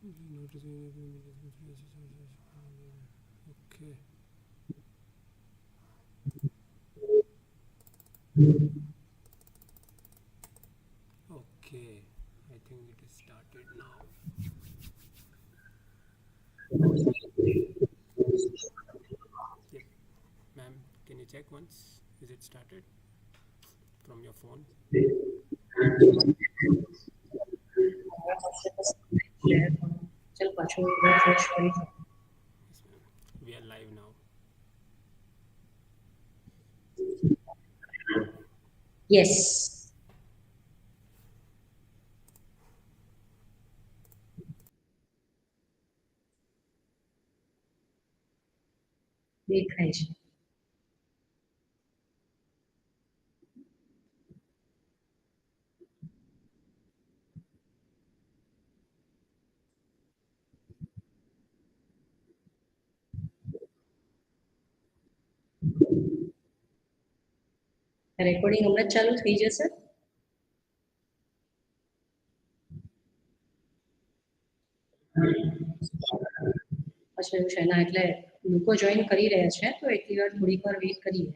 Okay. Okay. I think it is started now. Yep. Ma'am, can you check once? Is it started from your phone? चल पाछो refresh करी Yes, ma'am. We are live now. Yes देखाय છે recording હમણાં જ ચાલુ થઈ જશે અચ્છા એવું છે ના એટલે લોકો જોઈન કરી રહ્યા છે તો એટલી વાર થોડીક વાર વેઇટ કરીએ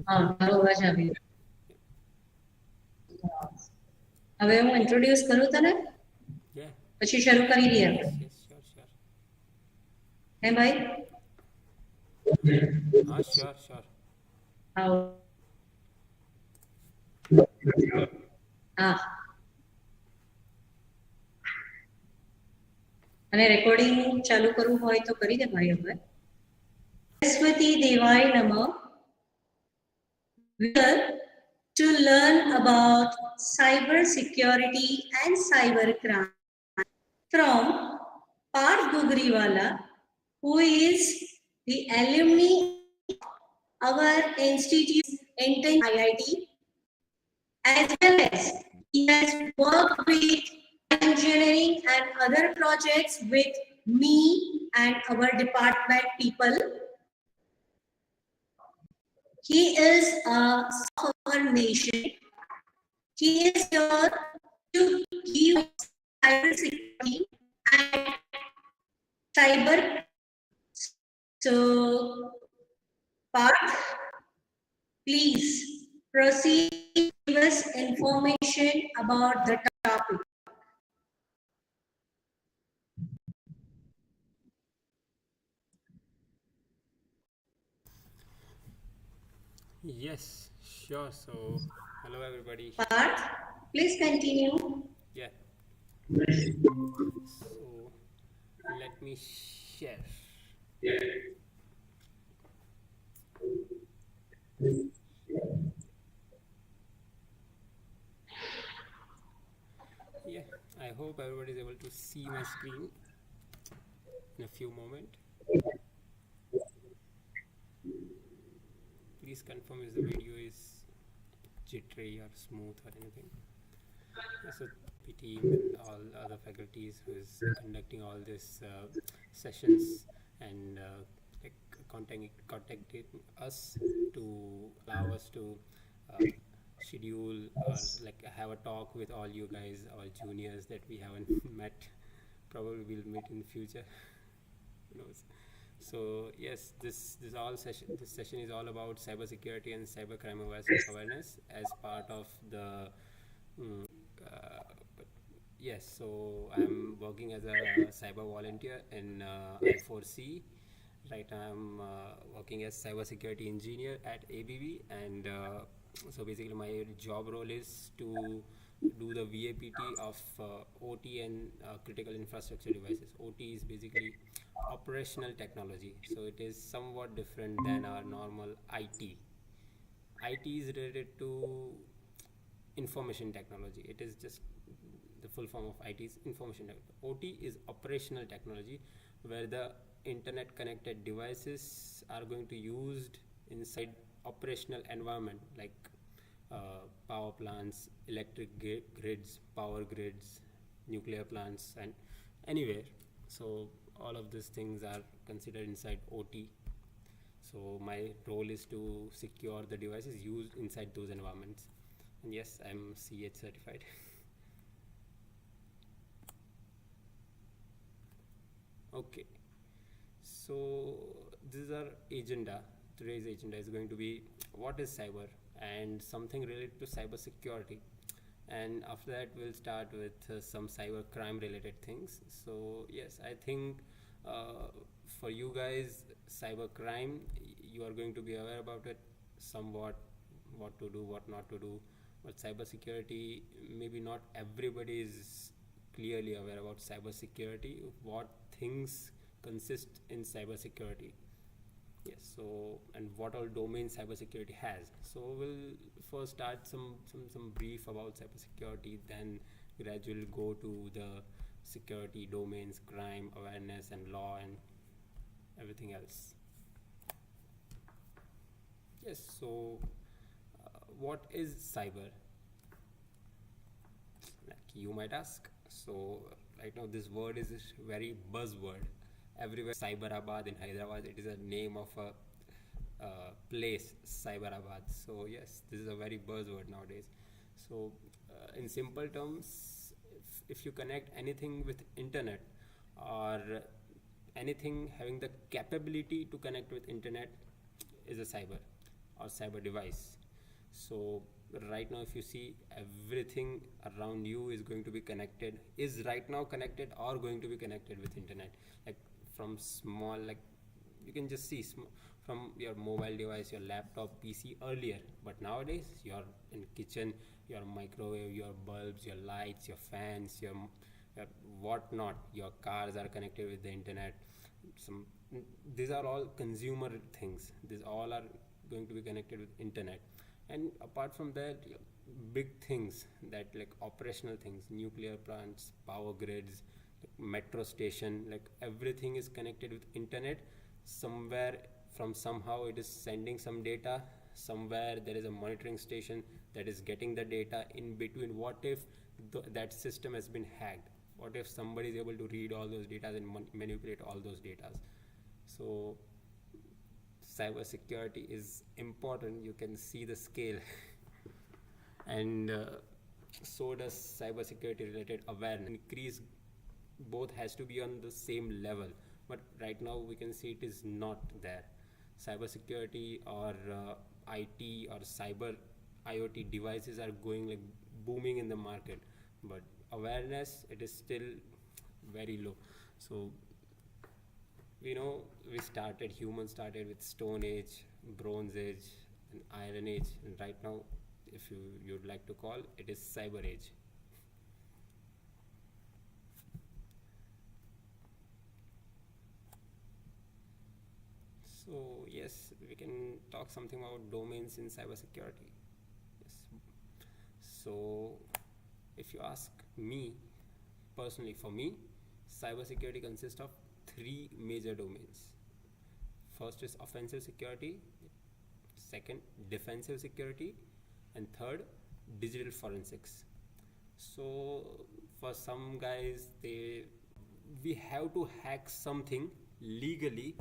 હા મારો અવાજ આવી હવે હું ઇન્ટ્રોડ્યુસ કરું તને Yeah. પછી શરૂ કરી દઈએ Yes, આપણે yes, sure, sure. હે ભાઈ Sure, sure. હા હા અને રેકોર્ડિંગ ચાલુ કરવું હોય તો કરી દે ભાઈ હવે સરસ્વતી દેવાય નમઃ here to learn about cyber security and cyber crime from Parth Gugriwala, who is the alumni of our institute, IIT, as well as he has worked with engineering and other projects with me and our department people. He is a son of our nation. He is here to give cyber security and cyber. So, Parth, please proceed, give us information about the topic. Yes, sure. So, hello everybody. Parth, please continue. Yeah. So, let me share. Yeah, I hope everybody is able to see my screen in a few moments. Please confirm if the video is jittery or smooth or anything. Yeah, so team and all other faculties who is conducting all these sessions and like contacting us to allow us to uh, schedule or like have a talk with all you guys, all juniors that we haven't met. Probably we'll meet in the future. Who knows? So yes, this session is all about cybersecurity and cybercrime awareness as part of the mm, but yes, so I'm working as a cyber volunteer in I4C. Right now, I'm working as cybersecurity engineer at ABB, and so basically, my job role is to do the VAPT of OT and critical infrastructure devices. OT is basically operational technology, so it is somewhat different than our normal IT. IT is related to information technology. It is just the full form of IT is information technology. OT is operational technology, where the internet connected devices are going to used inside operational environment like power plants, electric grids, power grids, nuclear plants, and anywhere. So all of these things are considered inside OT. So my role is to secure the devices used inside those environments. And yes, I'm CH certified. Okay, so this is our agenda. Today's agenda is going to be what is cyber and something related to cyber security. And after that, we'll start with some cyber crime related things. So yes, I think uh, for you guys, cyber crime, you are going to be aware about it somewhat, what to do, what not to do. But cyber security, maybe not everybody is clearly aware about cyber security, what things consist in cyber security. Yes, so and what all domains cybersecurity has. So we'll first start some brief about cybersecurity, then gradually go to the security domains, crime awareness, and law, and everything else. Yes, so what is cyber? Like you might ask. So right now this word is a very buzzword. Everywhere Cyberabad in Hyderabad, it is a name of a place, Cyberabad. So yes, this is a very buzzword nowadays. So in simple terms, if you connect anything with internet or anything having the capability to connect with internet is a cyber or cyber device. So right now if you see, everything around you is going to be connected, is right now connected or going to be connected with internet. Like from small, like you can just see from your mobile device, your laptop, PC earlier, but nowadays your in kitchen, your microwave, your bulbs, your lights, your fans, your whatnot, your cars are connected with the internet. Some These are all consumer things, these all are going to be connected with internet. And apart from that, big things that like operational things, nuclear plants, power grids, metro station, like everything is connected with internet somewhere. From somehow it is sending some data, somewhere there is a monitoring station that is getting the data. In between, what if that system has been hacked, what if somebody is able to read all those data and manipulate all those data? So cyber security is important, you can see the scale. And so does cybersecurity related awareness. Increase both has to be on the same level, but right now we can see it is not there. Cybersecurity or IT or cyber IoT devices are going like booming in the market, but awareness it is still very low. So we know humans started with Stone Age, Bronze Age, and Iron Age, and right now, if you'd like to call, it is Cyber Age. So yes, we can talk something about domains in cybersecurity. Yes. So if you ask me personally, for me, cybersecurity consists of three major domains. First is offensive security, second defensive security, and third digital forensics. So for some guys, we have to hack something legally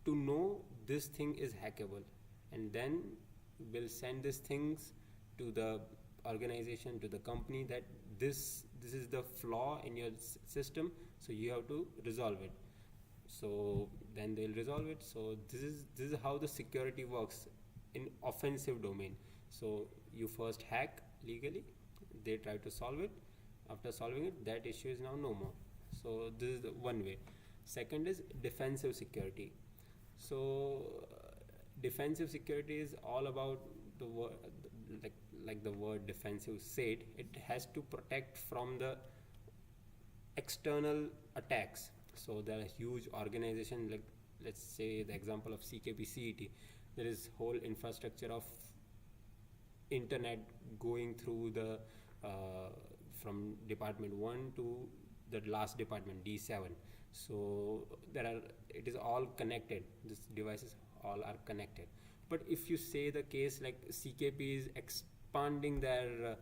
to know this thing is hackable, and then we'll send these things to the organization, to the company, that this is the flaw in your system, so you have to resolve it. So then they'll resolve it. So this is how the security works in offensive domain. So you first hack legally, they try to solve it. After solving it, that issue is now no more. So this is the one way. Second is defensive security. So defensive security is all about the word, like the word defensive said, it has to protect from the external attacks. So there are huge organizations, like let's say the example of CKPCET. There is whole infrastructure of internet going through the from department 1 to the last department D7. So it is all connected. These devices all are connected. But if you say the case like CKP is expanding their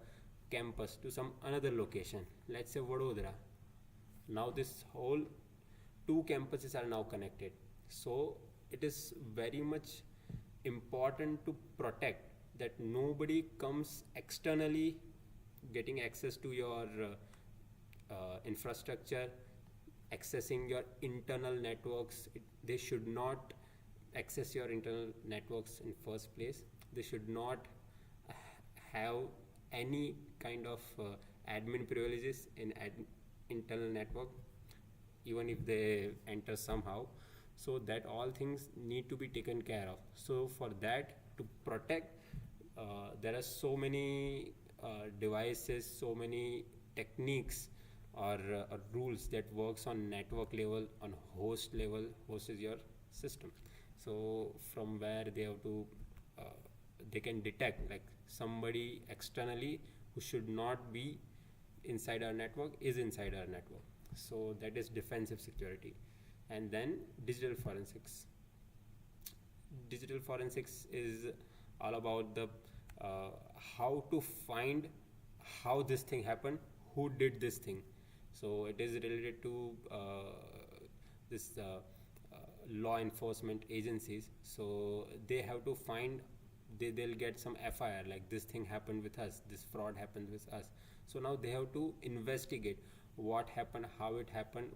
campus to some another location, let's say Vadodara, now this whole two campuses are now connected. So it is very much important to protect that nobody comes externally getting access to your infrastructure, accessing your internal networks. They should not access your internal networks in first place. They should not have any kind of admin privileges in internal network, even if they enter somehow. So that all things need to be taken care of. So for that, to protect, there are so many devices, so many techniques or rules that works on network level, on host level. Host is your system. So from where they have to they can detect like somebody externally who should not be inside our network is inside our network. So that is defensive security. And then digital forensics. Digital forensics is all about the how to find how this thing happened, who did this thing. So it is related to this law enforcement agencies. So they have to find, they'll get some FIR like this thing happened with us, this fraud happened with us. So now they have to investigate what happened, how it happened,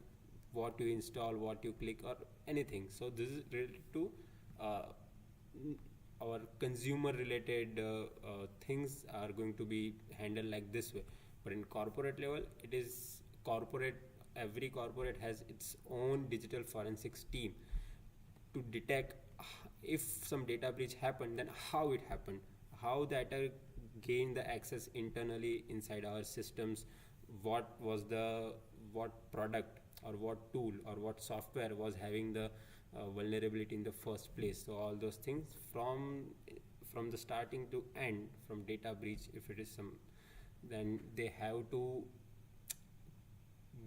what you install, what you click, or anything. So this is related to our consumer related things are going to be handled like this way. But in corporate level, it is corporate, every corporate has its own digital forensics team to detect if some data breach happened, then how it happened, how the attacker gained the access internally inside our systems, what product or what tool or what software was having the vulnerability in the first place. So all those things from the starting to end, from data breach, if it is some, then they have to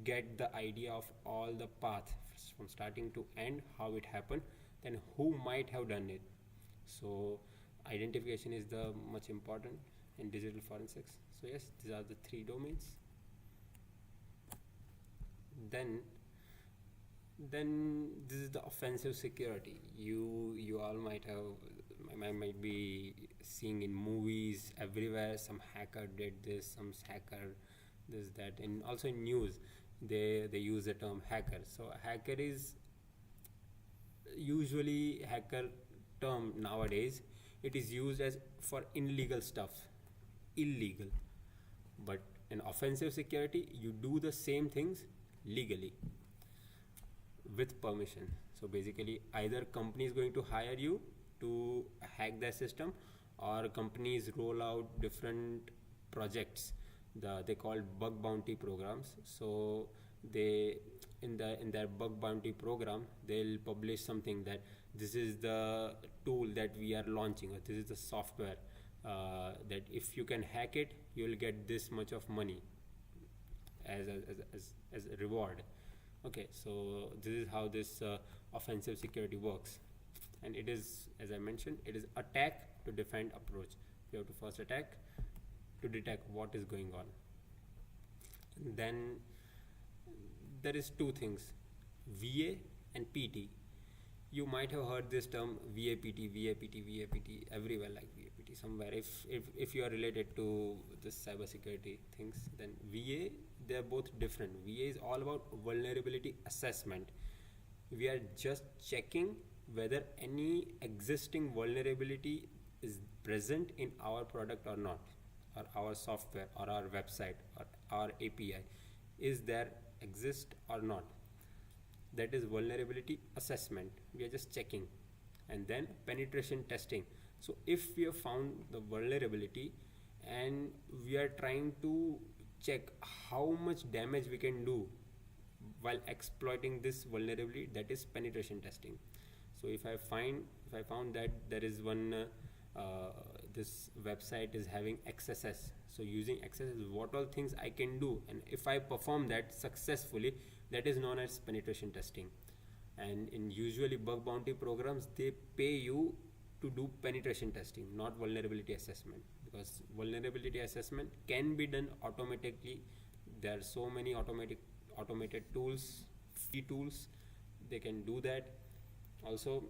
get the idea of all the path from starting to end, how it happened, then who might have done it. So identification is the much important in digital forensics. So yes, these are the three domains. Then this is the offensive security. You all might be seeing in movies everywhere. Some hacker did this, some hacker this, that, and also in news they use the term hacker. So hacker is usually hacker term nowadays. It is used as for illegal stuff, illegal. But in offensive security, you do the same things legally with permission. So basically, either company is going to hire you to hack their system, or companies roll out different projects. They call bug bounty programs. So they in their bug bounty program, they'll publish something that this is the tool that we are launching, or this is the software that if you can hack it, you will get this much of money as a reward. Okay, so this is how this offensive security works. And it is, as I mentioned, it is attack to defend approach. You have to first attack to detect what is going on. And then there is two things, VA and PT. You might have heard this term VAPT, VAPT, VAPT everywhere, like VAPT somewhere. If you are related to the cybersecurity things, then VA, they are both different. VA is all about vulnerability assessment. We are just checking whether any existing vulnerability is present in our product or not, or our software, or our website, or our API. Is there exist or not? That is vulnerability assessment. We are just checking. And then penetration testing. So if we have found the vulnerability and we are trying to check how much damage we can do while exploiting this vulnerability, that is penetration testing. So if I found that there is one this website is having XSS, so using XSS, what all things I can do, and if I perform that successfully, that is known as penetration testing. And in usually bug bounty programs, they pay you to do penetration testing, not vulnerability assessment, because vulnerability assessment can be done automatically. There are so many automated tools, free tools, they can do that. Also,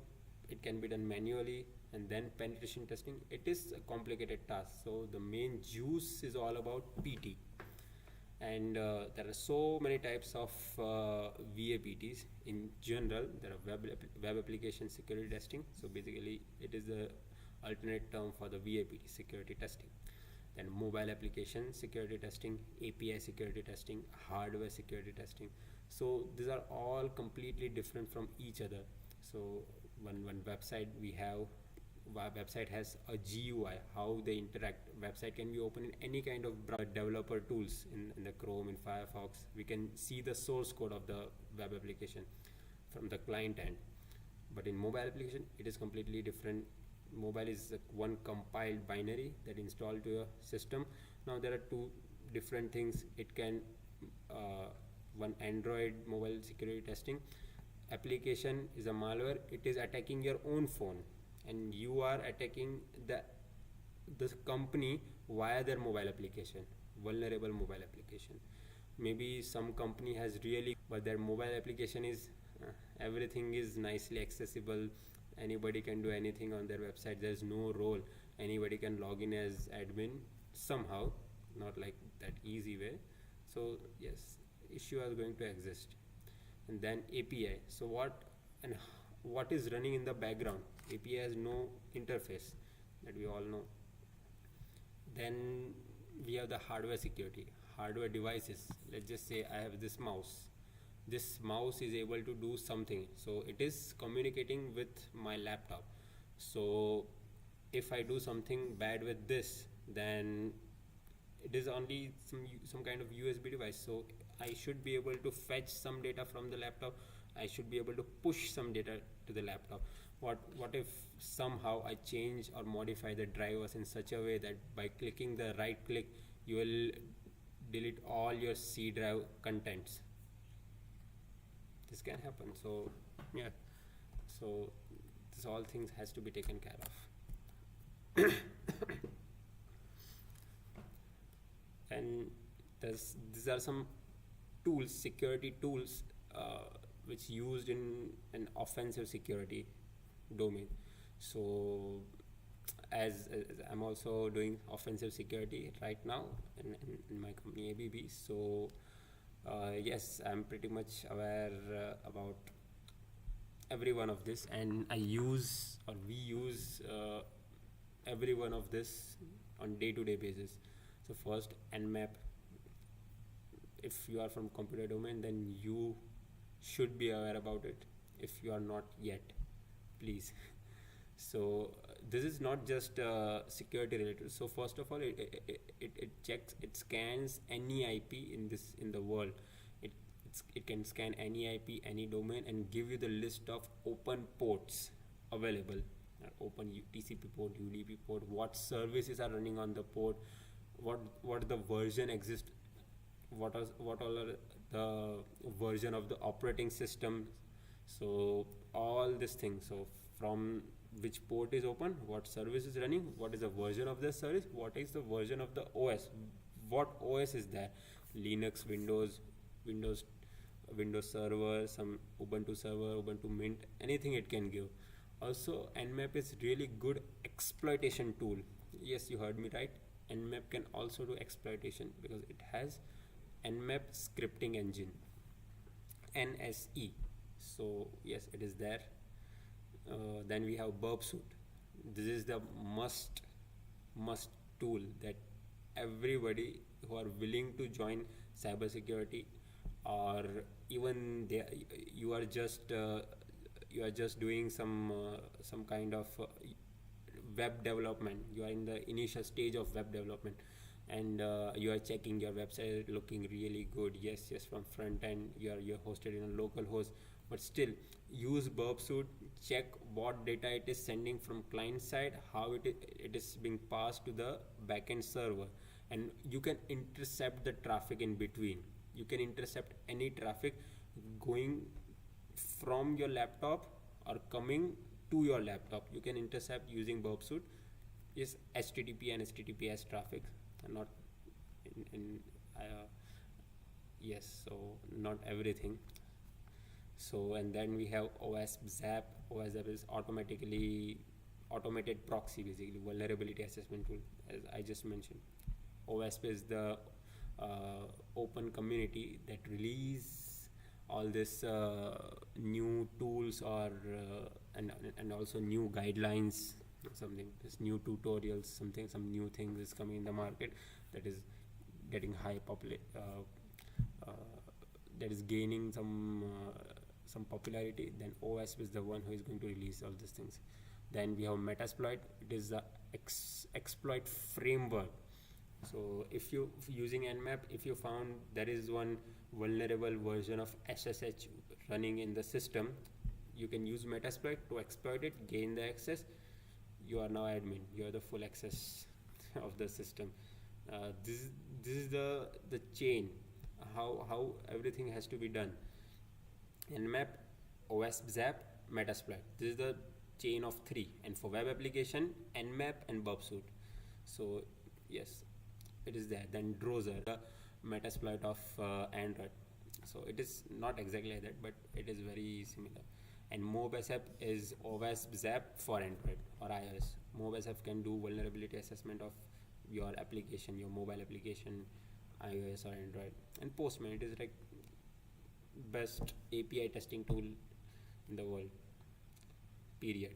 it can be done manually. And then penetration testing, it is a complicated task. So the main juice is all about PT. And there are so many types of VAPTs. In general, there are web application security testing. So basically, it is the alternate term for the VAPT, security testing. Then mobile application security testing, API security testing, hardware security testing. So these are all completely different from each other. So one website we have, website has a GUI, how they interact. Website can be open in any kind of developer tools, in the Chrome, in Firefox. We can see the source code of the web application from the client end. But in mobile application, it is completely different. Mobile is one compiled binary that installed to your system. Now there are two different things. It can one Android mobile security testing application is a malware. It is attacking your own phone, and you are attacking this company via their mobile application, vulnerable mobile application. Maybe some company has really, but their mobile application is everything is nicely accessible. Anybody can do anything on their website. There's no role. Anybody can log in as admin somehow, not like that easy way. So yes, issue are going to exist. And then API. So what is running in the background? API has no interface, that we all know. Then we have the hardware security, hardware devices. Let's just say I have this mouse. This mouse is able to do something, so it is communicating with my laptop. So if I do something bad with this, then it is only some kind of USB device. So I should be able to fetch some data from the laptop. I should be able to push some data to the laptop. What if somehow I change or modify the drivers in such a way that by clicking the right click, you will delete all your C drive contents? This can happen. So yeah, so this all things has to be taken care of. And these are some tools, security tools, which used in an offensive security domain. So as I'm also doing offensive security right now in my company ABB. So yes, I'm pretty much aware about every one of this, and I use or we use every one of this on day-to-day basis. So first, nmap. If you are from computer domain, then you should be aware about it. If you are not yet, please. So this is not just security related. So first of all, it checks, it scans any IP in the world. It can scan any IP, any domain, and give you the list of open ports available. Open TCP port, UDP port, what services are running on the port, what the version exists, what all are the version of the operating system. So all these things. So from which port is open, what service is running, what is the version of the service, what is the version of the OS, what OS is there, Linux, Windows, Windows Server, some Ubuntu Server, Ubuntu Mint, anything it can give. Also, Nmap is really good exploitation tool. Yes, you heard me right. Nmap can also do exploitation because it has Nmap scripting engine, NSE. So yes, it is there. Then we have burp suit. This is the must tool that everybody who are willing to join cybersecurity, or even you are just doing some kind of web development. You are in the initial stage of web development, and you are checking your website looking really good. Yes, from front end you're hosted in a local host, but still use burp suit. Check what data it is sending from client side, how it is being passed to the backend server, and you can intercept the traffic in between. You can intercept any traffic going from your laptop or coming to your laptop. You can intercept using burp suit. Is HTTP and HTTPS traffic, and not in yes, so not everything. So and then we have OSZAP. OSZAP is automated proxy, basically vulnerability assessment tool, as I just mentioned. OWASP is the open community that release all this new tools, or and also new guidelines, something, this new tutorials, some new things is coming in the market that is getting that is gaining some popularity. Then OWASP is the one who is going to release all these things. Then we have Metasploit. It is the exploit framework. So if you using Nmap, if you found there is one vulnerable version of SSH running in the system, you can use Metasploit to exploit it, gain the access. You are now admin. You are the full access of the system. This is the chain, how everything has to be done. Nmap, OWASP, ZAP, Metasploit. This is the chain of three. And for web application, Nmap and burp suit. So yes, it is there. Then Drozer, the Metasploit of Android. So it is not exactly like that, but it is very similar. And MobSF is OWASP ZAP for Android or iOS. MobSF can do vulnerability assessment of your application, your mobile application, iOS or Android. And Postman, it is like best API testing tool in the world, period.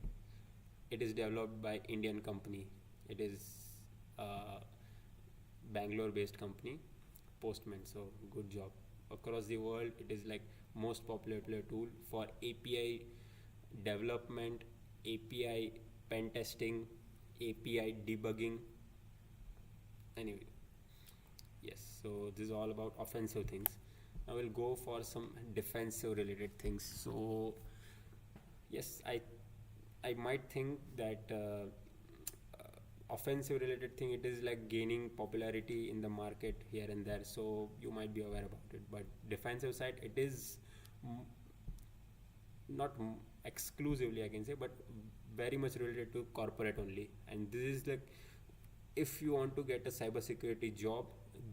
It is developed by Indian company. It is Bangalore based company, Postman. So good job. Across the world, it is like most popular tool for API development, API pen testing, API debugging. Anyway, yes, so this is all about offensive things. Now we'll go for some defensive related things. So yes, I might think that offensive related thing, it is like gaining popularity in the market here and there, so you might be aware about it. But defensive side, it is not exclusively, I can say, but very much related to corporate only. And this is like, if you want to get a cybersecurity job,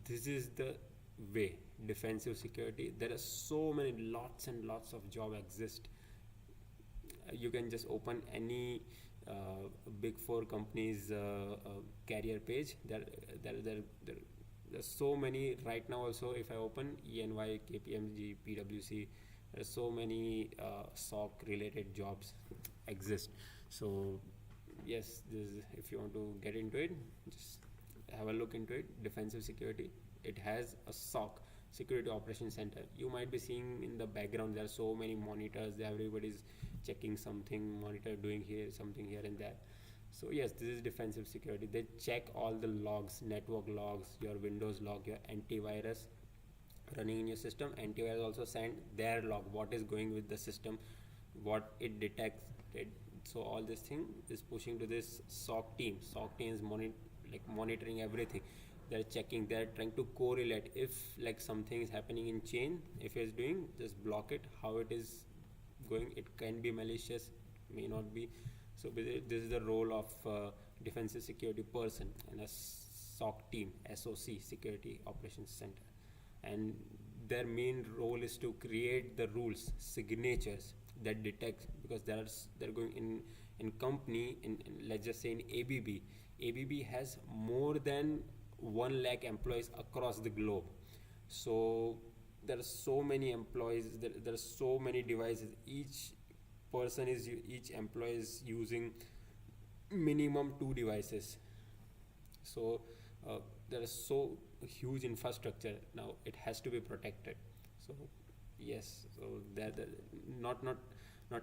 this is the way. Defensive security, there are so many, lots and lots of job exist. You can just open any big four companies career page. There's so many right now. Also, if I open ENY, KPMG, PwC, there's so many SOC related jobs exist. So yes, if you want to get into it, just have a look into it. Defensive security. It has a SOC, Security Operations Center. You might be seeing in the background there are so many monitors. Everybody's checking something, monitor doing here, something here and there. So yes, this is defensive security. They check all the logs, network logs, your Windows log, your antivirus running in your system. Antivirus also send their log, what is going with the system, what it detects. So all this thing is pushing to this SOC team. SOC team is monitoring everything. They're checking, they're trying to correlate if like something is happening in chain, if it's doing, just block it. How it is going, it can be malicious, may not be. So this is the role of defensive security person and a SOC team, SOC, Security Operations Center. And their main role is to create the rules, signatures that detect, because they're going in company in let's just say in ABB has more than 1 lakh employees across the globe. So there are so many employees, there are so many devices. Each employee is using minimum 2 devices. So there is so huge infrastructure. Now it has to be protected. So yes, so that not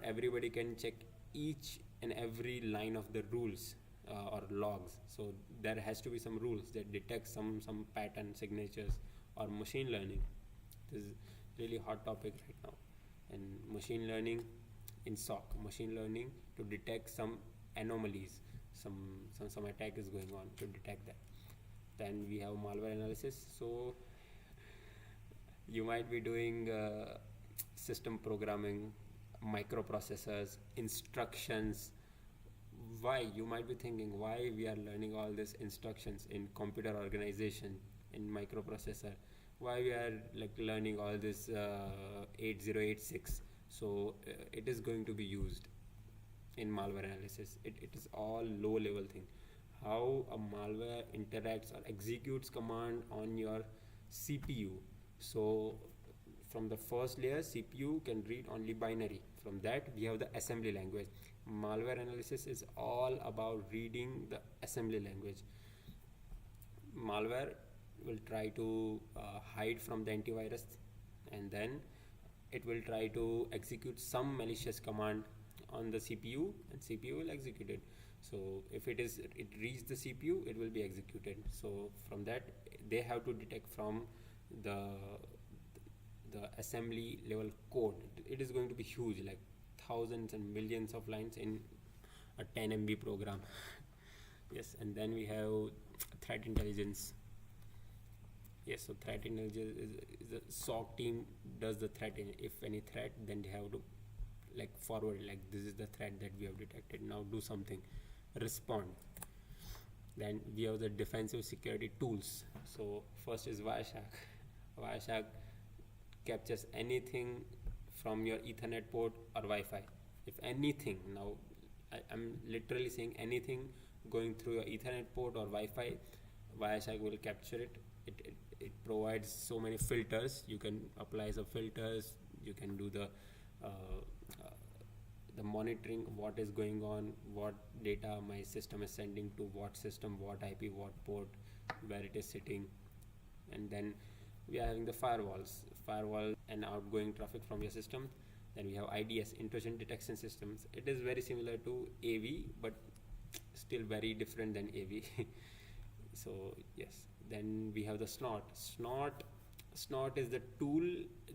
everybody can check each and every line of the rules or logs. So there has to be some rules that detect some pattern signatures or machine learning. This is really hot topic right now. And machine learning in SOC, machine learning to detect some anomalies, some attack is going on, to detect that. Then we have malware analysis. So you might be doing system programming, microprocessors, instructions. Why, you might be thinking, why we are learning all these instructions in computer organization, in microprocessor, why we are like learning all this 8086. So it is going to be used in malware analysis. It is all low level thing, how a malware interacts or executes command on your CPU. So from the first layer, CPU can read only binary. From that we have the assembly language. Malware analysis is all about reading the assembly language. Malware will try to hide from the antivirus, and then it will try to execute some malicious command on the CPU, and CPU will execute it. So if it reaches the CPU, it will be executed. So from that they have to detect from the assembly level code. It is going to be huge, like thousands and millions of lines in a 10 MB program. Yes, and then we have threat intelligence. Yes, so threat intelligence is the SOC team does the threat. If any threat, then they have to like forward, like this is the threat that we have detected, now do something, respond. Then we have the defensive security tools. So first is Wireshark. Wireshark captures anything from your Ethernet port or Wi-Fi. If anything, now I'm literally saying anything going through your Ethernet port or Wi-Fi, Wireshark will capture it. It provides so many filters. You can apply some filters. You can do the monitoring, what is going on, what data my system is sending to what system, what IP, what port, where it is sitting. And then we are having the firewall and outgoing traffic from your system. Then we have IDS, intrusion detection systems. It is very similar to AV, but still very different than AV. So yes, then we have the snort is the tool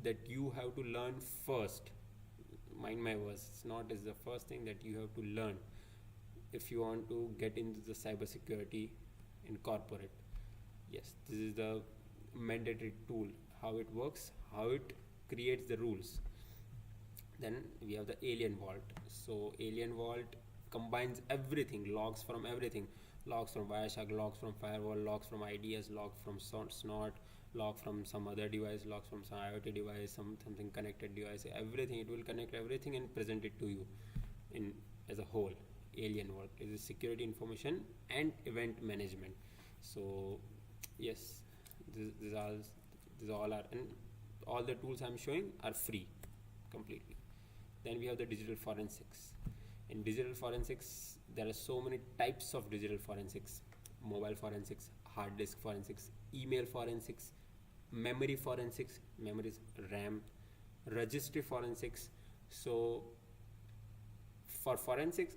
that you have to learn first. Mind my words, snort is the first thing that you have to learn if you want to get into the cybersecurity in corporate. Yes, this is the mandatory tool, how it works, how it creates the rules. Then we have the Alien Vault. So Alien Vault combines everything, logs from everything, logs from Wireshark, logs from firewall, logs from IDS, logs from snort, log from some other device, logs from some IoT device, something connected device, everything. It will connect everything and present it to you in as a whole alien work. It is security information and event management. So yes, this all are, and all the tools I'm showing are free completely. Then we have the digital forensics. In digital forensics, there are so many types of digital forensics: mobile forensics, hard disk forensics, email forensics, memory forensics, memory is RAM, registry forensics. So for forensics,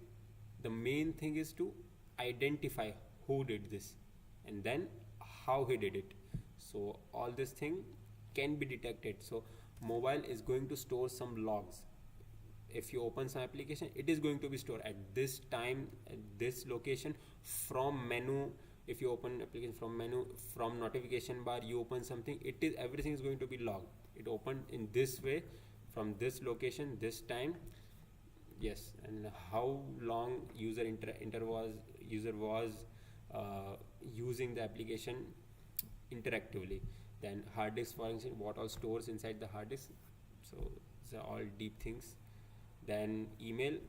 the main thing is to identify who did this and then how he did it. So all this thing can be detected. So mobile is going to store some logs. If you open some application, it is going to be stored at this time, at this location, from menu. If you open application from menu, from notification bar, you open something, it is, everything is going to be logged. It opened in this way, from this location, this time. Yes, and how long user was using the application interactively. Then hard disk forensic, what all stores inside the hard disk. So these are all deep things. Then email,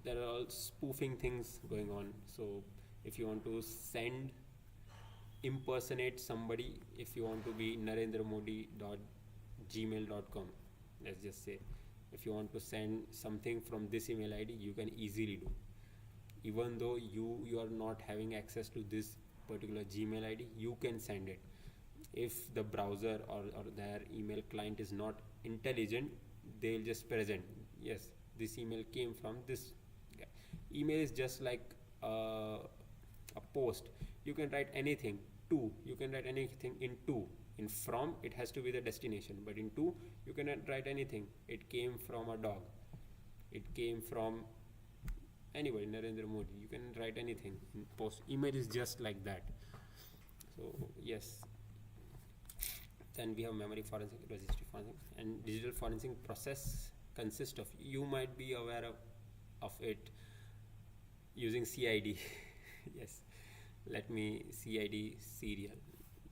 there are all spoofing things going on. So if you want to impersonate somebody, if you want to be narendramodi.gmail.com, let's just say, if you want to send something from this email id, you can easily do. Even though you are not having access to this particular gmail id, you can send it. If the browser or their email client is not intelligent, they'll just present, yes, this email came from this guy. Email is just like a post. You can write anything. You can write anything in in from, it has to be the destination, but in you cannot write anything. It came from a dog, it came from anybody, Narendra Modi, you can write anything in post. Email is just like that. So yes. Then we have memory forensic, registry forensic, and digital forensic process consists of, you might be aware of it, using CID. Yes, let me CID serial.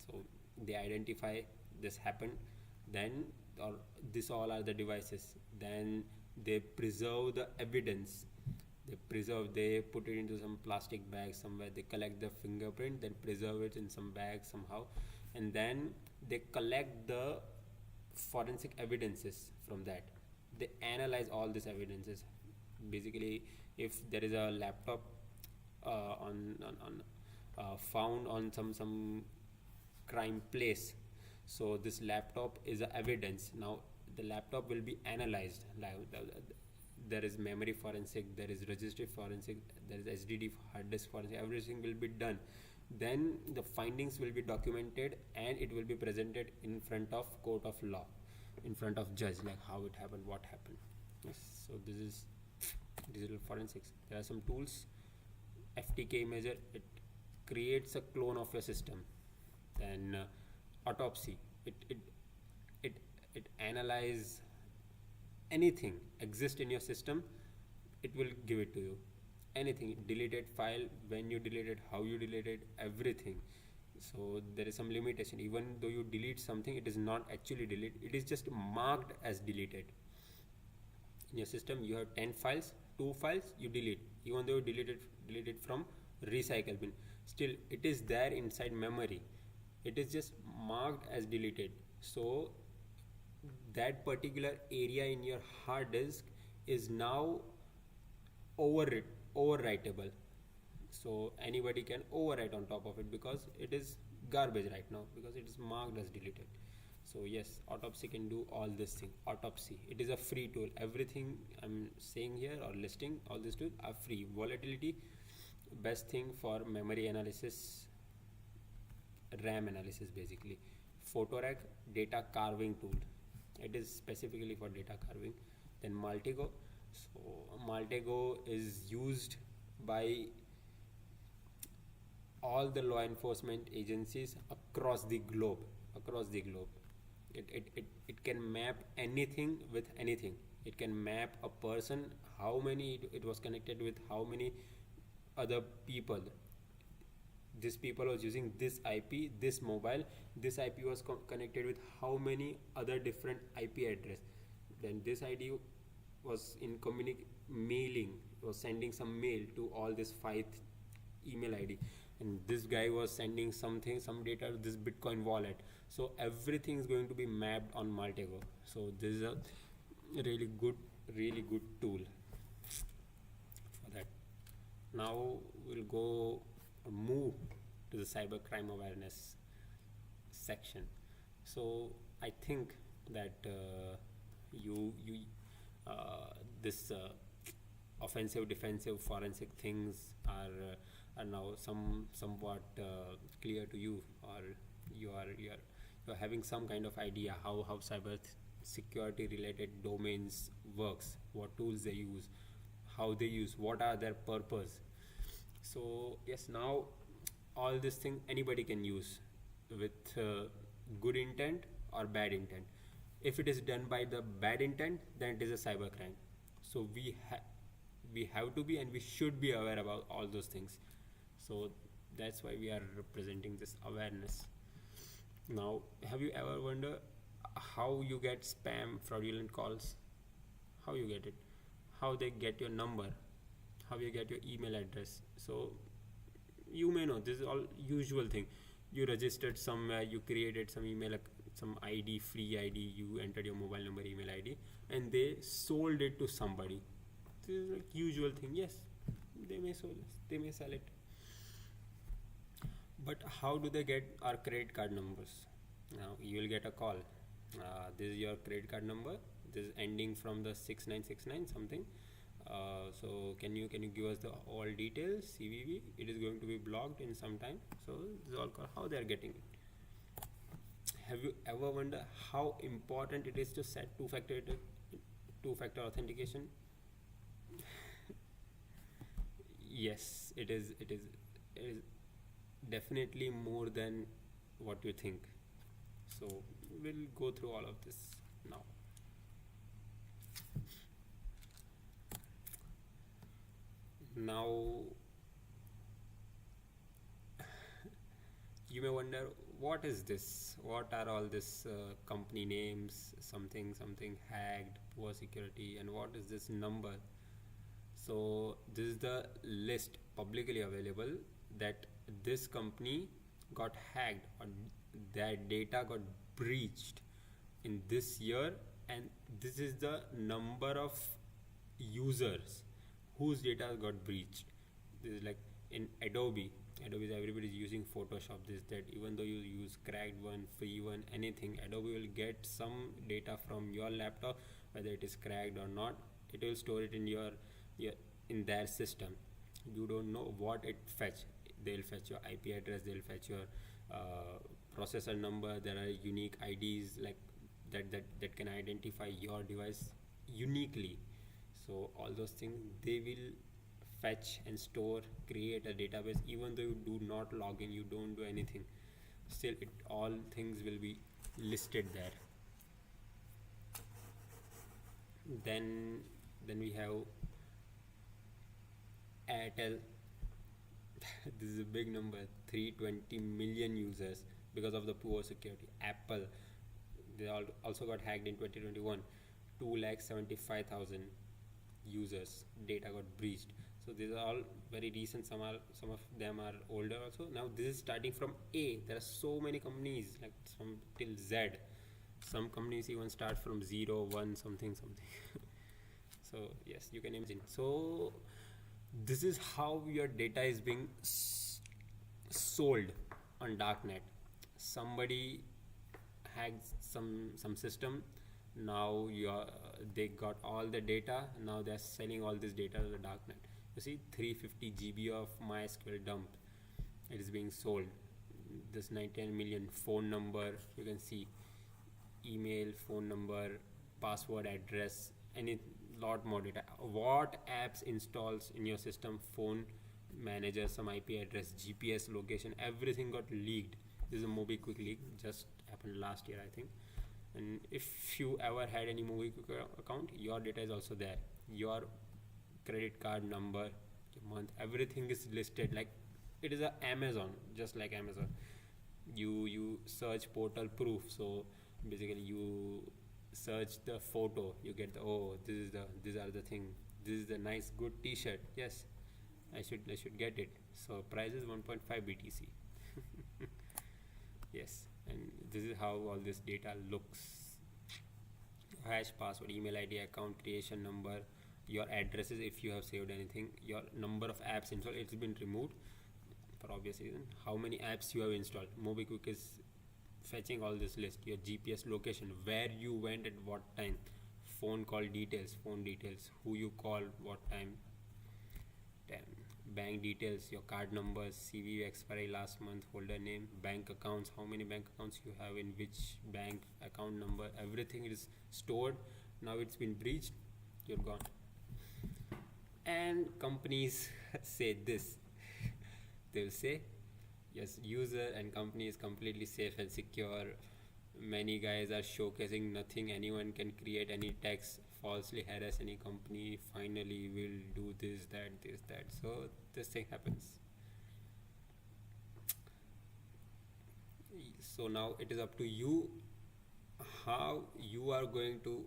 So they identify this happened, then, or this all are the devices. Then they preserve the evidence. They put it into some plastic bag somewhere, they collect the fingerprint, then preserve it in some bag somehow, and then they collect the forensic evidences from that. They analyze all these evidences. Basically, if there is a laptop found on some crime place, so this laptop is a evidence. Now the laptop will be analyzed. There is memory forensic, there is registry forensic, there is SDD, hard disk forensic, everything will be done. Then the findings will be documented and it will be presented in front of court of law, in front of judge, like how it happened, what happened. Yes, so this is digital forensics. There are some tools. FTK Imager, it creates a clone of your system. Then autopsy, it analyze anything exist in your system, it will give it to you. Anything, deleted file, when you deleted, how you deleted, everything. So there is some limitation. Even though you delete something, it is not actually deleted, it is just marked as deleted. In your system you have 10 files, 2 files you delete, even though you deleted from recycle bin, still it is there inside memory, it is just marked as deleted. So that particular area in your hard disk is now overwritable. So anybody can overwrite on top of it, because it is garbage right now, because it is marked as deleted. So yes, autopsy can do all this thing. Autopsy, it is a free tool. Everything I'm saying here or listing, all these tools are free. Volatility, best thing for memory analysis, RAM analysis basically. Photorack, data carving tool, it is specifically for data carving. Then Maltego, so Maltego is used by all the law enforcement agencies across the globe. It can map anything with anything. It can map a person, how many it was connected with, how many other people. This people was using this IP, this mobile, this IP was connected with how many other different IP address. Then this ID was in mailing, was sending some mail to all this five email ID, and this guy was sending something, some data to this Bitcoin wallet. So everything is going to be mapped on Maltego. So this is a really good, really good tool for that. Now we'll go move to the cybercrime awareness section. So I think that you this offensive, defensive, forensic things are now somewhat clear to you, or you're having some kind of idea how cyber security related domains works, what tools they use, how they use, what are their purpose. So yes, now all this thing anybody can use with good intent or bad intent. If it is done by the bad intent, then it is a cybercrime. So we have to be, and we should be aware about all those things. So that's why we are representing this awareness. Now, have you ever wondered how you get spam fraudulent calls? How you get it? How they get your number? How you get your email address? So you may know this is all usual thing. You registered somewhere, you created some email, some ID, free ID, you entered your mobile number, email ID, and they sold it to somebody. This is like usual thing. Yes, they may sell it. But how do they get our credit card numbers? Now you will get a call. This is your credit card number. This is ending from the 6969 something. So can you give us the all details, CVV? It is going to be blocked in some time. So this is all called how they are getting it. Have you ever wondered how important it is to set two-factor authentication? Yes, it is. It is definitely more than what you think. So we'll go through all of this now. Now you may wonder, what is this? What are all this company names, something hacked, poor security, and what is this number? So this is the list publicly available that this company got hacked, or their data got breached in this year, and this is the number of users whose data got breached. This is like in Adobe, everybody is using Photoshop, this that. Even though you use cracked one, free one, anything, Adobe will get some data from your laptop, whether it is cracked or not. It will store it in your in their system. You don't know what it fetch. They'll fetch your IP address, they'll fetch your processor number. There are unique IDs like that can identify your device uniquely. So all those things they will fetch and store, create a database. Even though you do not log in, you don't do anything, still it all things will be listed there. Then we have Airtel. This is a big number, 320 million users because of the poor security. Apple, they also got hacked in 2021, 2,75,000 users data got breached. So these are all very recent. Some of them are older also. Now this is starting from A. There are so many companies, like from till Z. Some companies even start from 0, 1, something. So yes, you can imagine. So this is how your data is being sold on darknet. Somebody hacked some system. Now they got all the data. Now they're selling all this data to the darknet. You see, 350 GB of MySQL dump. It is being sold. This 19 million phone number. You can see email, phone number, password, address, any lot more data. What apps installs in your system, phone manager, some IP address, GPS location, everything got leaked. This is a MobiQuick leak, just happened last year, I think. And if you ever had any MobiQuick account, your data is also there. Your credit card number, your month, everything is listed. Like it is a Amazon, just like Amazon. You search portal proof. So basically you search the photo, you get these are the thing, this is a nice good T-shirt. Yes, I should get it. So price is 1.5 BTC. Yes, and this is how all this data looks. Hash, password, email ID, account creation number, your addresses if you have saved anything, your number of apps installed. It's been removed for obvious reason. How many apps you have installed. MobiKwik is fetching all this list. Your GPS location, where you went at what time, phone call details, phone details, who you called, what time, bank details, your card numbers, CVV expiry last month, holder name, bank accounts, how many bank accounts you have in which bank, account number, everything is stored. Now it's been breached, you're gone. And companies say this. They'll say, yes, user and company is completely safe and secure. Many guys are showcasing nothing. Anyone can create any text, falsely harass any company. Finally, we'll do this, that. So this thing happens. So now it is up to you how you are going to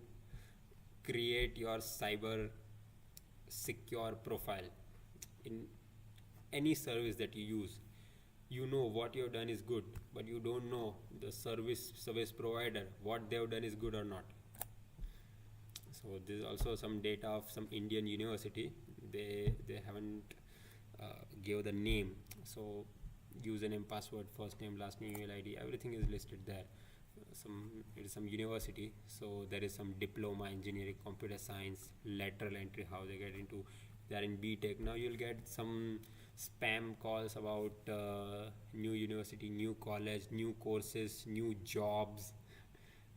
create your cyber secure profile in any service that you use. You know what you have done is good, but you don't know the service provider what they have done is good or not. So this is also some data of some Indian university. They haven't gave the name. So username, password, first name, last name, email ID, everything is listed there. It is some university. So there is some diploma, engineering, computer science, lateral entry, how they get into. They are in BTech. Now you'll get some spam calls about new university, new college, new courses, new jobs,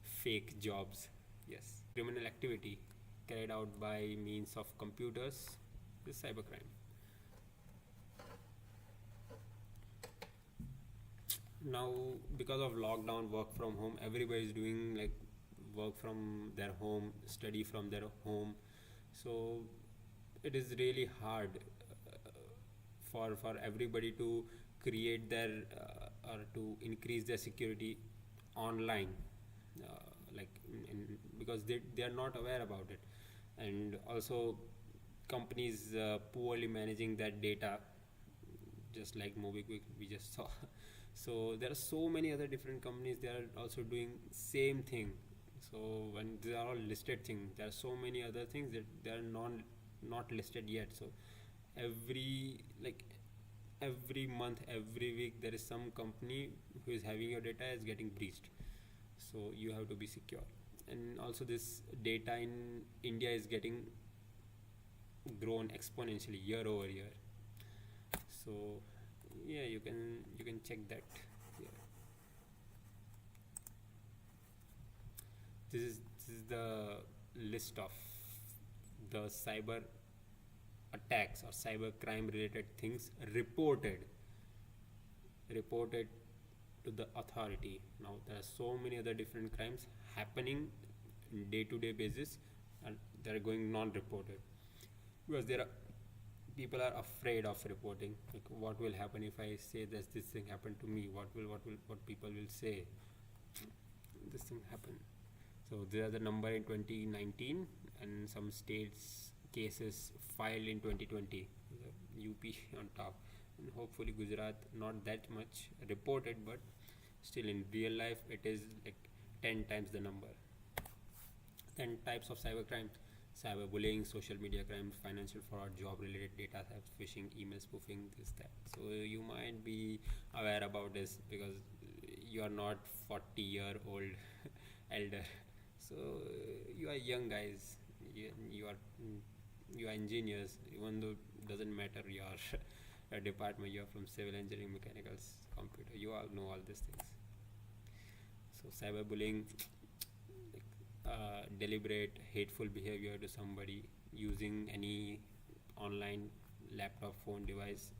fake jobs. Yes, criminal activity carried out by means of computers is cybercrime. Now because of lockdown, work from home, everybody is doing like work from their home, study from their home. So it is really hard for everybody to create their or to increase their security online, because they are not aware about it. And also companies poorly managing that data, just like MobiKwik we just saw. So there are so many other different companies, they are also doing same thing. So when they are all listed things, there are so many other things that they are not listed yet. So every month, every week, there is some company who is having your data is getting breached. So you have to be secure. And also this data in India is getting grown exponentially year over year. So yeah, you can check that. Yeah. This is the list of the cyber attacks or cyber crime related things reported to the authority. Now there are so many other different crimes happening day to day basis, and they are going non reported because there are people are afraid of reporting. Like, what will happen if I say this thing happened to me? What people will say? This thing happened. So there are the number in 2019 and some states cases filed in 2020. UP on top, and hopefully Gujarat not that much reported, but still in real life it is like 10 times the number. 10 types of cybercrime: cyberbullying, social media crimes, financial fraud, job related data theft, phishing, email spoofing, this that. So you might be aware about this because you are not 40-year-old elder. So you are young guys, you are engineers, even though it doesn't matter your department, you are from civil engineering, mechanicals, computer, you all know all these things. So cyberbullying, deliberate hateful behavior to somebody using any online laptop, phone device,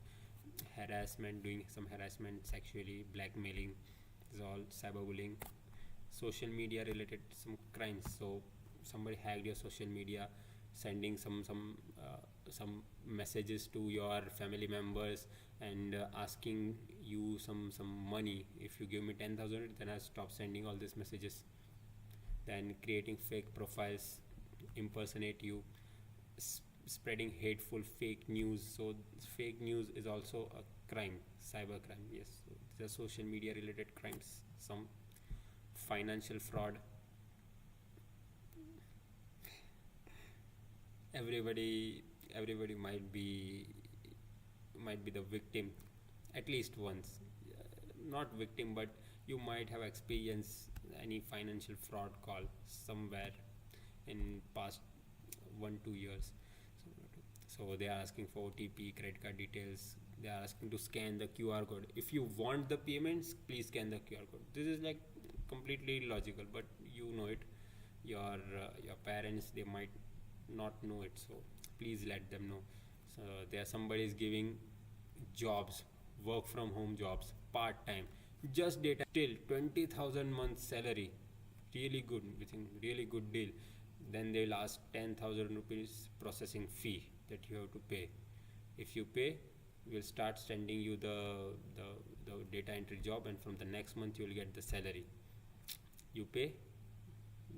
harassment, doing some harassment, sexually blackmailing, is all cyberbullying. Social media related some crimes. So somebody hacked your social media, sending some messages to your family members and asking you some money. If you give me 10,000, then I'll stop sending all these messages. Then creating fake profiles, impersonate you, spreading hateful fake news. So fake news is also a crime, cyber crime. Yes, so these are social media related crimes. Some financial fraud. Everybody might be the victim at least once. Not victim, but you might have experienced any financial fraud call somewhere in past 1-2 years. So they are asking for OTP, credit card details. They are asking to scan the QR code. If you want the payments, please scan the QR code. This is like completely logical, but you know it. Your parents, they might not know it, so please let them know. So there somebody is giving jobs, work from home jobs, part time, just data, still 20,000 month salary, really good, we think really good deal. Then they'll ask 10,000 rupees processing fee that you have to pay. If you pay, we'll start sending you the data entry job, and from the next month you will get the salary. You pay,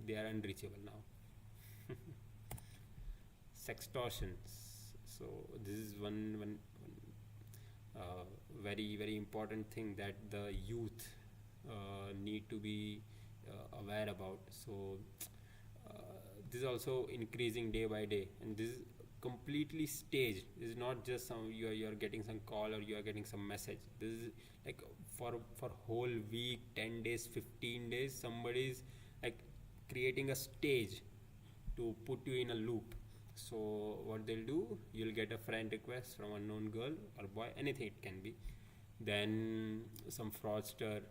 they are unreachable now. Sextortions. So this is one very important thing that the youth need to be aware about. So this is also increasing day by day, and this is completely staged. This is not just some you're getting some call or you are getting some message. This is like for whole week, 10 days, 15 days, somebody is like creating a stage to put you in a loop. So what they'll do, you'll get a friend request from unknown girl or boy, anything it can be. Then some fraudster,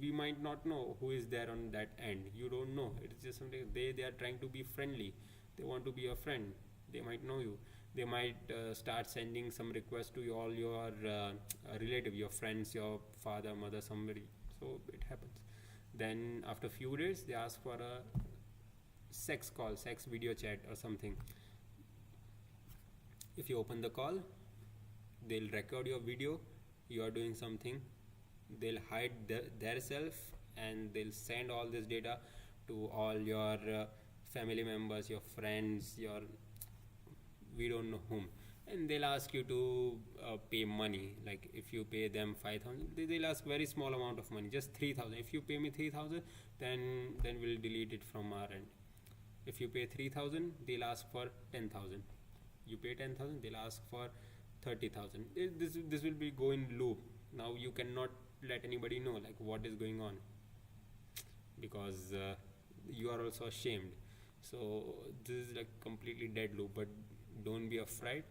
we might not know who is there on that end. You don't know, it's just something they are trying to be friendly. They want to be a friend. They might know you. They might start sending some requests to all your relative, your friends, your father, mother, somebody. So it happens. Then after few days they ask for a sex call, sex video chat or something. If you open the call, they'll record your video, you are doing something. They'll hide their self, and they'll send all this data to all your family members, your friends, your we don't know whom. And they'll ask you to pay money. Like if you pay them 5,000, they'll ask very small amount of money, just 3,000. If you pay me 3,000, then we'll delete it from our end. If you pay 3,000, they'll ask for 10,000. You pay 10,000, they'll ask for 30,000. This will be go in loop. Now you cannot let anybody know like what is going on, because you are also ashamed. So this is like completely dead loop. But don't be afraid.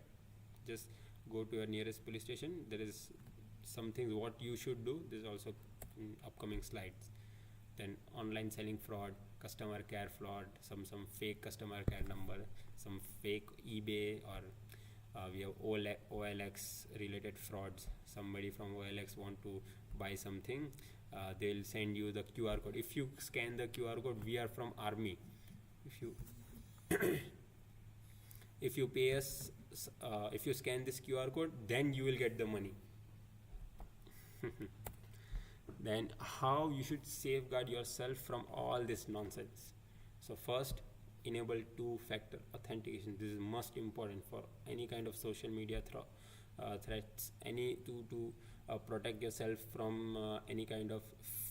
Just go to your nearest police station. There is some things what you should do. This is also in upcoming slides. Then online selling fraud, customer care fraud, some fake customer care number, some fake eBay, or we have OLX related frauds. Somebody from OLX want to buy something, they'll send you the QR code. If you scan the QR code, we are from army. If you if you pay us, if you scan this QR code, then you will get the money. Then how you should safeguard yourself from all this nonsense? So first, enable two-factor authentication. This is most important for any kind of social media threats, any to protect yourself from any kind of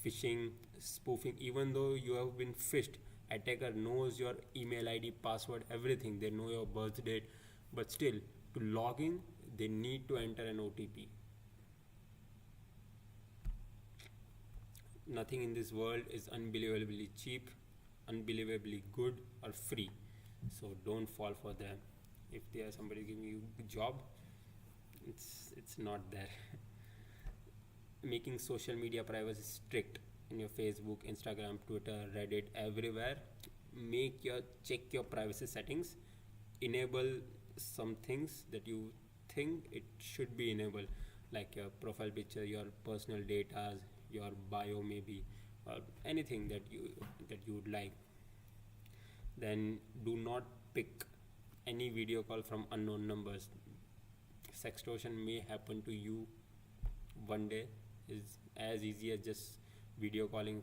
phishing, spoofing. Even though you have been phished, attacker knows your email ID, password, everything. They know your birth date, but still to log in, they need to enter an OTP. Nothing in this world is unbelievably cheap, unbelievably good, or free. So don't fall for them. If there is somebody giving you a job, it's not there. Making social media privacy strict in your Facebook, Instagram, Twitter, Reddit, everywhere. Check your privacy settings. Enable some things that you think it should be enabled, like your profile picture, your personal data, your bio maybe, or anything that you would like. Then do not pick any video call from unknown numbers. Sextortion may happen to you one day. Is as easy as just video calling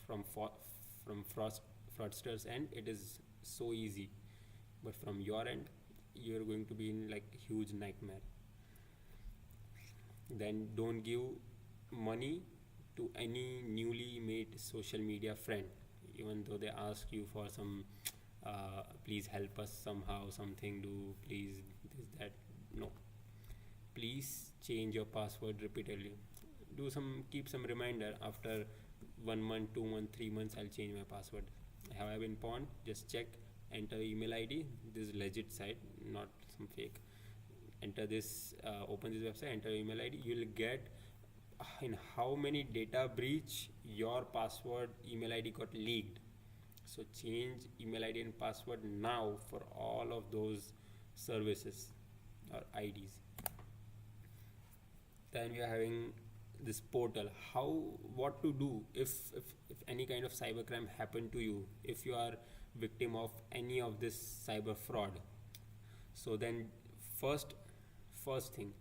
from fraudsters end. It is so easy, but from your end you're going to be in like huge nightmare. Then don't give money to any newly made social media friend, even though they ask you for some please help us somehow, something, do please this that. No, please change your password repeatedly. Do some, keep some reminder after 1 month, 2 month, 3 months, I'll change my password. Have I been pawned? Just check, enter email ID. This is legit site, not some fake. Enter this, open this website, enter email ID. You'll get in how many data breach your password email ID got leaked. So change email ID and password now for all of those services or IDs. Then we are having this portal. How, what to do if any kind of cybercrime happened to you, if you are victim of any of this cyber fraud. So then first thing,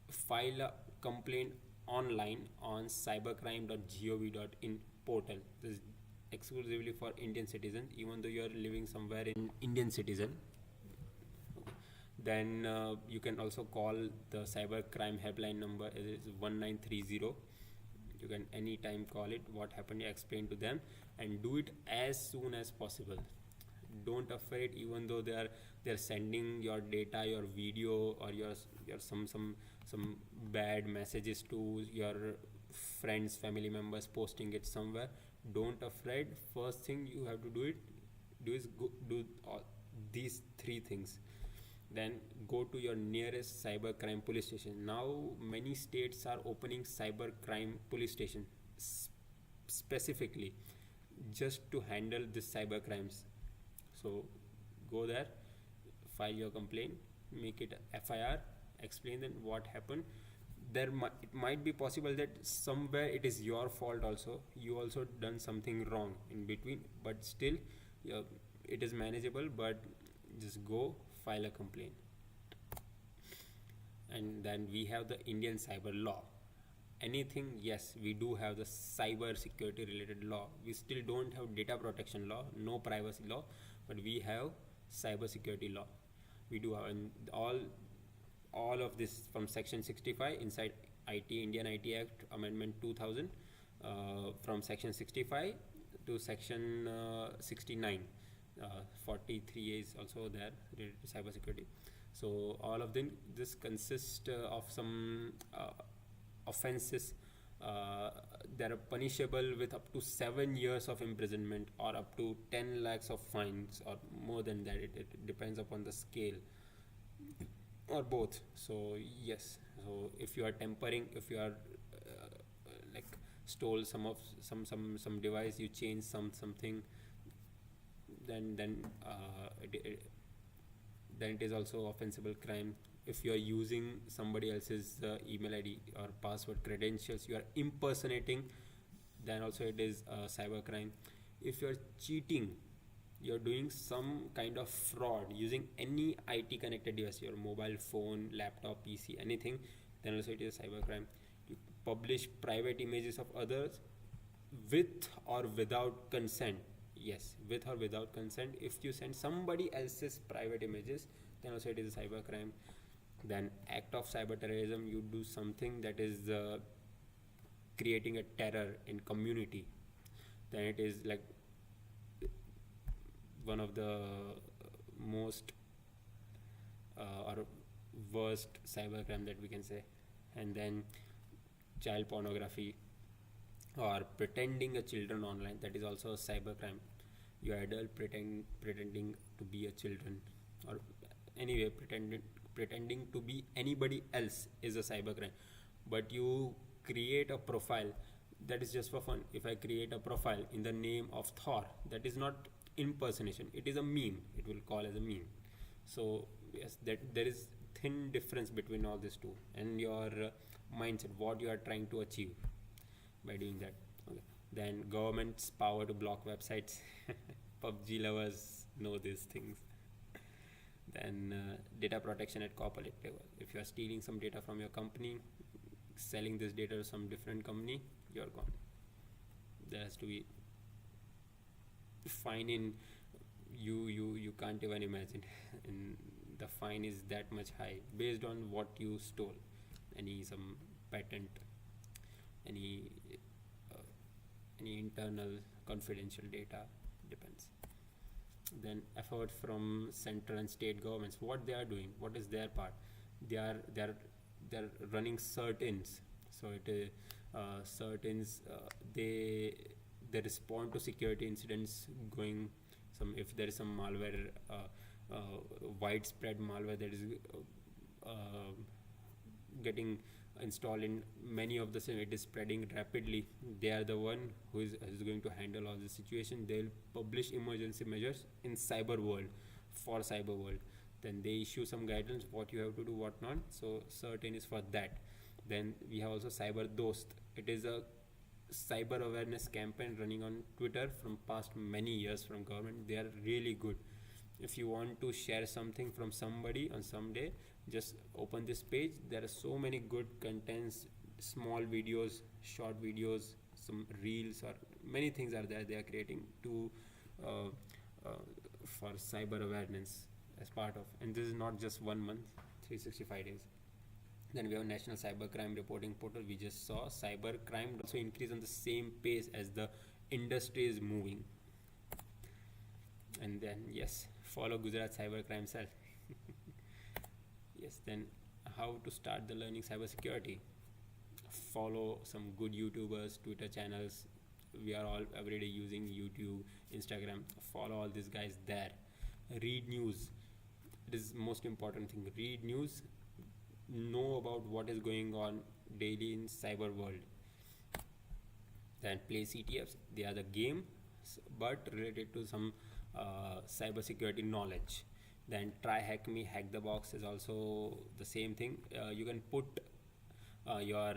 file a complaint online on cybercrime.gov.in portal. This is exclusively for Indian citizens, even though you are living somewhere in Indian citizen. Then you can also call the cybercrime helpline number. It is 1930. You can anytime call it. What happened, you explain to them, and do it as soon as possible. Don't afraid, even though they're sending your data, your video, or your some bad messages to your friends, family members, posting it somewhere. Don't afraid. First thing you have to do is do all these three things. Then go to your nearest cybercrime police station. Now many states are opening cybercrime police station specifically just to handle this cyber crimes. So go there, file your complaint, make it FIR, explain them what happened. It might be possible that somewhere it is your fault also. You also done something wrong in between, but still, it is manageable. But just go file a complaint. And then we have the Indian cyber law. Anything, yes, we do have the cyber security related law. We still don't have data protection law, no privacy law, but we have cyber security law. We do have, and all of this from section 65 inside Indian IT Act Amendment 2000, from section 65 to section 69. 43 is also there related to cyber security. So all of them, this consists of some offenses that are punishable with up to 7 years of imprisonment or up to 10 lakhs of fines, or more than that. It depends upon the scale, or both. So yes, so if you are tampering, if you are like stole some device, you change something, then it is also offensible crime. If you are using somebody else's email ID or password credentials, you are impersonating, then also it is cyber crime. If you are cheating, you are doing some kind of fraud using any IT connected device, your mobile phone, laptop, PC, anything, then also it is cyber crime. You publish private images of others with or without consent. Yes, with or without consent. If you send somebody else's private images, then also it is a cyber crime. Then act of cyber terrorism, you do something that is creating a terror in community, then it is like one of the most or worst cyber crime that we can say. And then child pornography or pretending a children online, that is also a cyber crime. You are adult pretending to be a children, or anyway pretending to be anybody else is a cyber crime. But you create a profile, that is just for fun. If I create a profile in the name of Thor, that is not impersonation, it is a meme, it will call as a meme. So yes, that there is thin difference between all these two, and your mindset, what you are trying to achieve by doing that. Okay. Then government's power to block websites. PUBG lovers know these things. Then data protection at corporate level. If you are stealing some data from your company, selling this data to some different company, you're gone. There has to be fine in you can't even imagine. In the fine is that much high based on what you stole, any some patent, any uh, any internal confidential data, depends. Then effort from central and state governments, what they are doing, what is their part. They are running cert-ins. So it is cert-ins, they respond to security incidents going, some if there is some malware, widespread malware that is uh, getting installed in many of the same, it is spreading rapidly. They are the one who is going to handle all the situation. They'll publish emergency measures in cyber world, for cyber world. Then they issue some guidelines what you have to do, what not. So certain is for that. Then we have also cyber dost. It is a cyber awareness campaign running on Twitter from past many years from government. They are really good. If you want to share something from somebody on some day, just open this page. There are so many good contents, small videos, short videos, some reels, or many things are there they are creating to uh, uh, for cyber awareness as part of. And this is not just 1 month, 365 days. Then we have National Cyber Crime Reporting Portal. We just saw cyber crime also increase on the same pace as the industry is moving. And then yes, follow Gujarat Cybercrime Cell. Yes, then how to start the learning cybersecurity. Follow some good YouTubers, Twitter channels. We are all everyday using YouTube, Instagram. Follow all these guys there. Read news. It is most important thing. Read news. Know about what is going on daily in cyber world. Then play CTFs. They are the game, but related to some cyber security knowledge. Then try hack me, hack the box is also the same thing. You can put your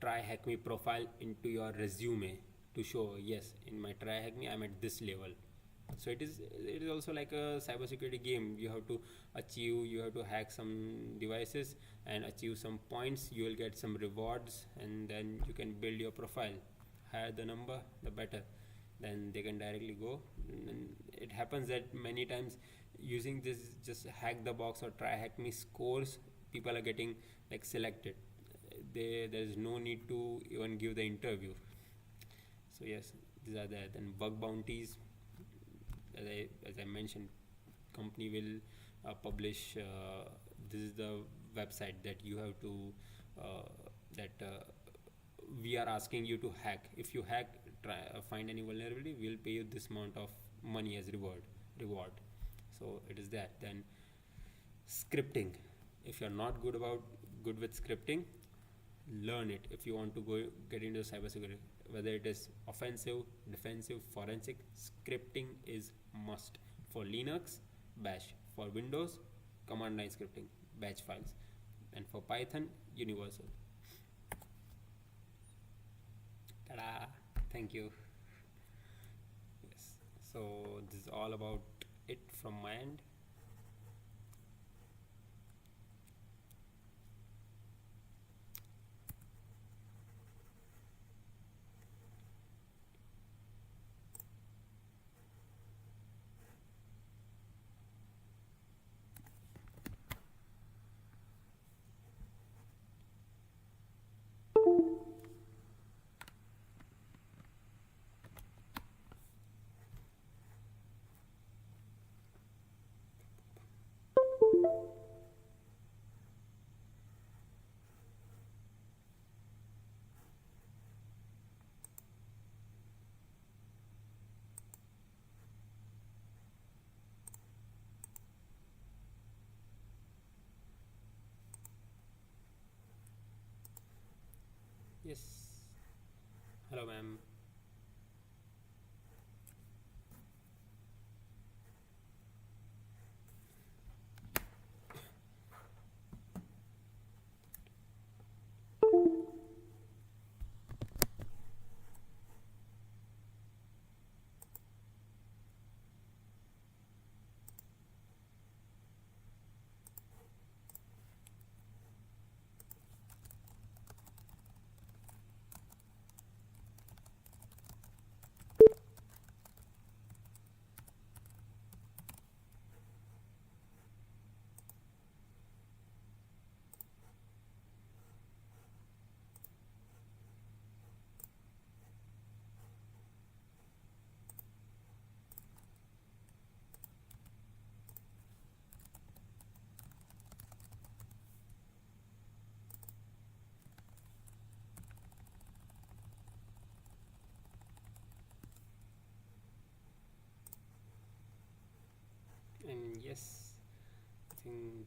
try hack me profile into your resume to show, yes, in my try hack me I'm at this level. So it is also like a cybersecurity game. You have to achieve, you have to hack some devices and achieve some points. You will get some rewards, and then you can build your profile. Higher the number, the better. Then they can directly go. And it happens that many times using this just hack the box or try hack me scores, people are getting like selected. There is no need to even give the interview. So yes, these are there. Then bug bounties, as I mentioned, company will publish. This is the website that you have to that we are asking you to hack. If you hack, find any vulnerability, we'll pay you this amount of money as reward. So it is that. Then scripting. If you're not good with scripting, learn it. If you want to go get into cybersecurity, whether it is offensive, defensive, forensic, scripting is must. For Linux, bash. For Windows, command line scripting, batch files. And for Python, universal. Ta-da! Thank you. Yes. So this is all about it from my end. Yes. Hello, ma'am.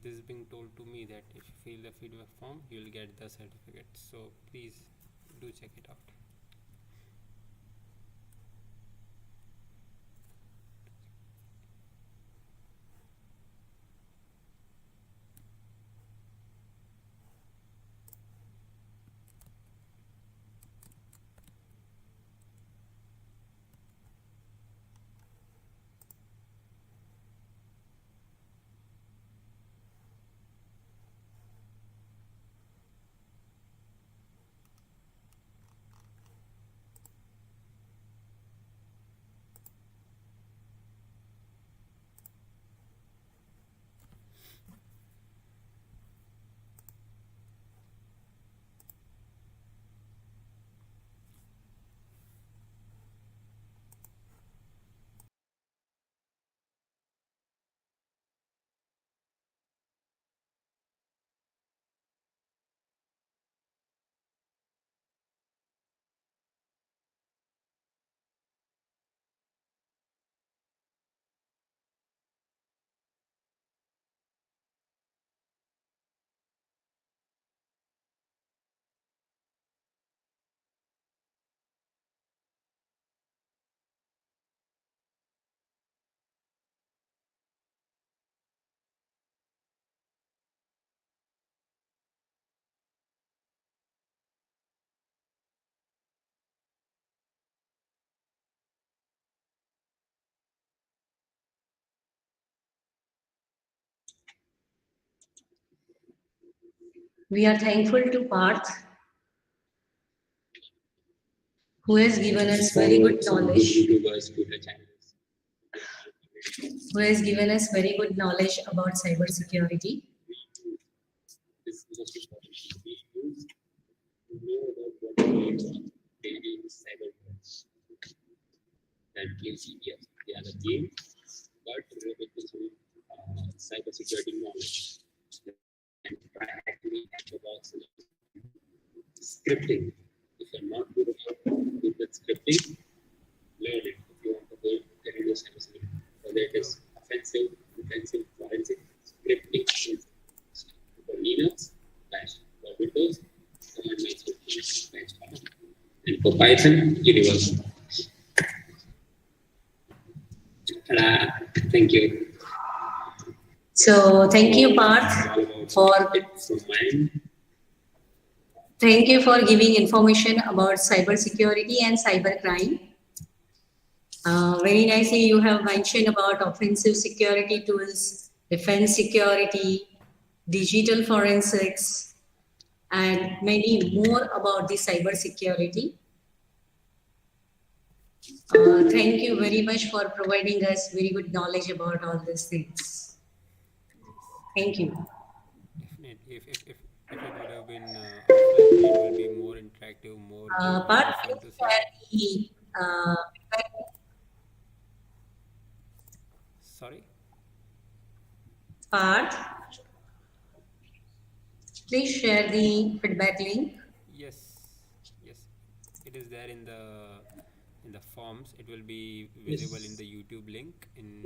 this is being told to me that if you fill the feedback form, you'll get the certificate. So please do check it out. We are thankful to Parth, who has given us very good knowledge. Who has given us very good knowledge about cybersecurity. For Python, universal. Thank you. So thank you, Parth, for thank you for giving information about cybersecurity and cybercrime. Very nicely, you have mentioned about offensive security tools, defense security, digital forensics, and many more about the cybersecurity. Thank you very much for providing us very good knowledge about all these things. Thank you. Definitely. If it would have been offline, it will be more interactive, more Part fun to see. share the Sorry? part. Please share the feedback link. Yes. Yes. It is there in the forms. It will be visible in Yes. the YouTube link in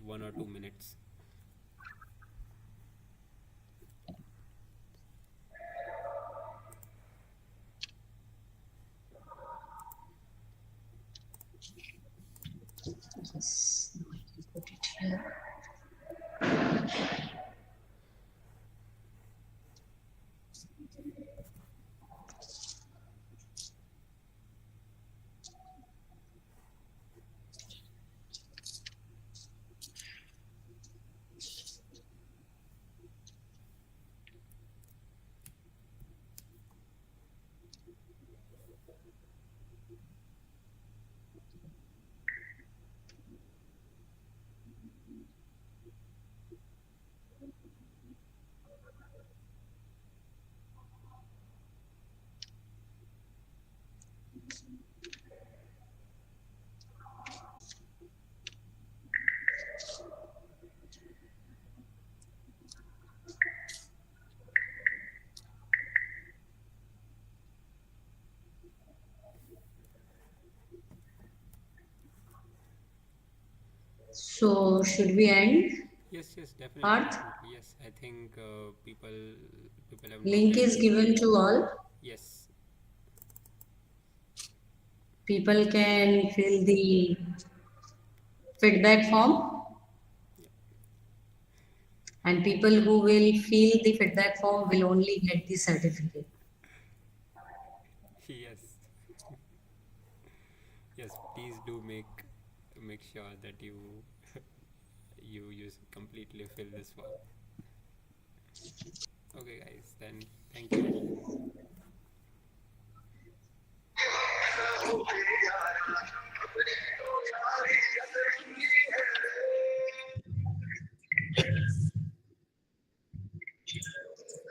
1 or 2 minutes. Yes. Now I can put it here. So should we end? Yes, yes, definitely, Parth, definitely. Yes, I think people have link noted. is given to all. Yes, People can fill the feedback form, yeah, and people who will fill the feedback form will only get the certificate. yes, yes. Please do make sure that you completely fill this form. Okay, guys. Then thank you.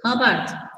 हाँ पार्थ